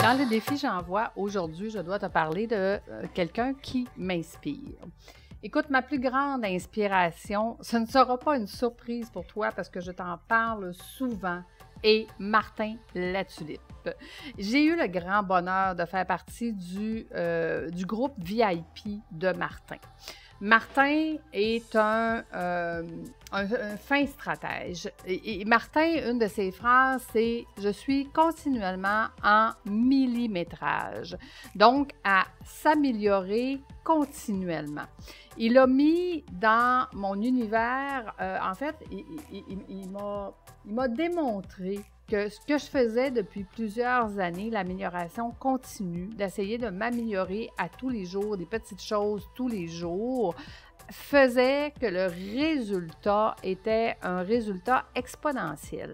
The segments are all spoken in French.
Dans le défi J'envoie, aujourd'hui, je dois te parler de quelqu'un qui m'inspire. Écoute, ma plus grande inspiration, ce ne sera pas une surprise pour toi parce que je t'en parle souvent, est Martin Latulippe. J'ai eu le grand bonheur de faire partie du groupe VIP de Martin. Martin est un fin stratège. Et Martin, une de ses phrases, c'est « Je suis continuellement en millimétrage ». Donc, à s'améliorer continuellement. Il a mis dans mon univers, en fait, il m'a démontré que ce que je faisais depuis plusieurs années, l'amélioration continue, d'essayer de m'améliorer à tous les jours, des petites choses tous les jours, faisait que le résultat était un résultat exponentiel.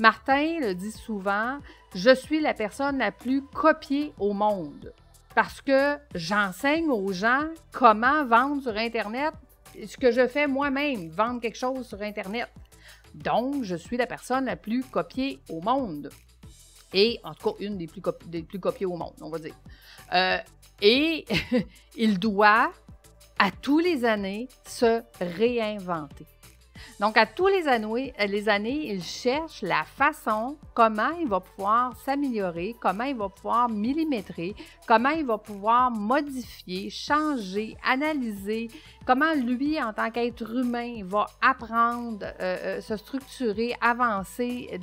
Martin le dit souvent, je suis la personne la plus copiée au monde parce que j'enseigne aux gens comment vendre sur Internet, ce que je fais moi-même, vendre quelque chose sur Internet. Donc, je suis la personne la plus copiée au monde. Et, en tout cas, une des plus copiées au monde, on va dire. Et il doit, à tous les années, se réinventer. Donc, à tous les années, il cherche la façon, comment il va pouvoir s'améliorer, comment il va pouvoir millimétrer, comment il va pouvoir modifier, changer, analyser, comment lui, en tant qu'être humain, va apprendre, se structurer, avancer,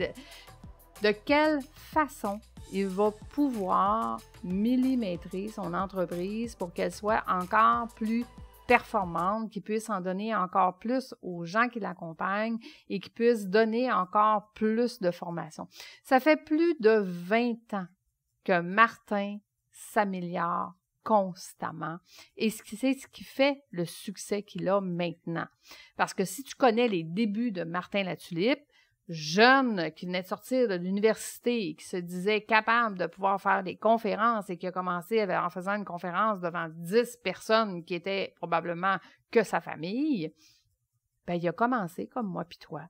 de quelle façon il va pouvoir millimétrer son entreprise pour qu'elle soit encore plus performante, qui puisse en donner encore plus aux gens qui l'accompagnent et qui puisse donner encore plus de formation. Ça fait plus de 20 ans que Martin s'améliore constamment et c'est ce qui fait le succès qu'il a maintenant. Parce que si tu connais les débuts de Martin Latulippe, jeune qui venait de sortir de l'université et qui se disait capable de pouvoir faire des conférences et qui a commencé en faisant une conférence devant 10 personnes qui étaient probablement que sa famille, bien, il a commencé comme moi puis toi,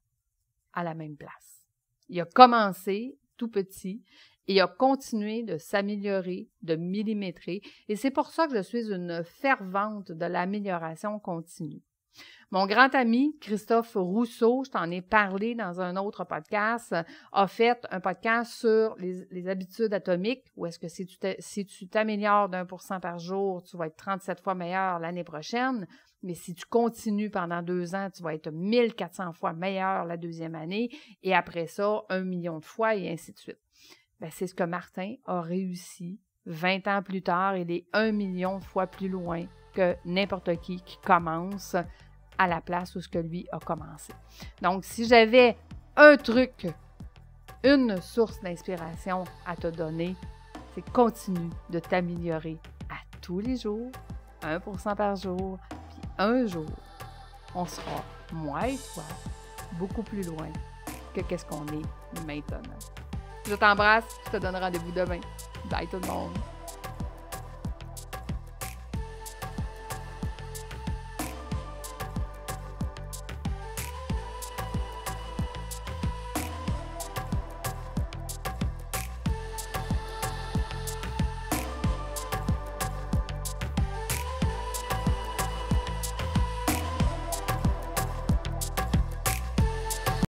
à la même place. Il a commencé tout petit et il a continué de s'améliorer, de millimétrer et c'est pour ça que je suis une fervente de l'amélioration continue. Mon grand ami, Christophe Rousseau, je t'en ai parlé dans un autre podcast, a fait un podcast sur les habitudes atomiques, où est-ce que si tu t'améliores d'1% par jour, tu vas être 37 fois meilleur l'année prochaine, mais si tu continues pendant 2 ans, tu vas être 1400 fois meilleur la deuxième année, et après ça, 1 million de fois, et ainsi de suite. Bien, c'est ce que Martin a réussi 20 ans plus tard, il est 1 million de fois plus loin que n'importe qui commence à la place où ce que lui a commencé. Donc, si j'avais un truc, une source d'inspiration à te donner, c'est continue de t'améliorer à tous les jours, 1% par jour, puis un jour, on sera, moi et toi, beaucoup plus loin que qu'est-ce qu'on est maintenant. Je t'embrasse, je te donne rendez-vous demain. Bye tout le monde!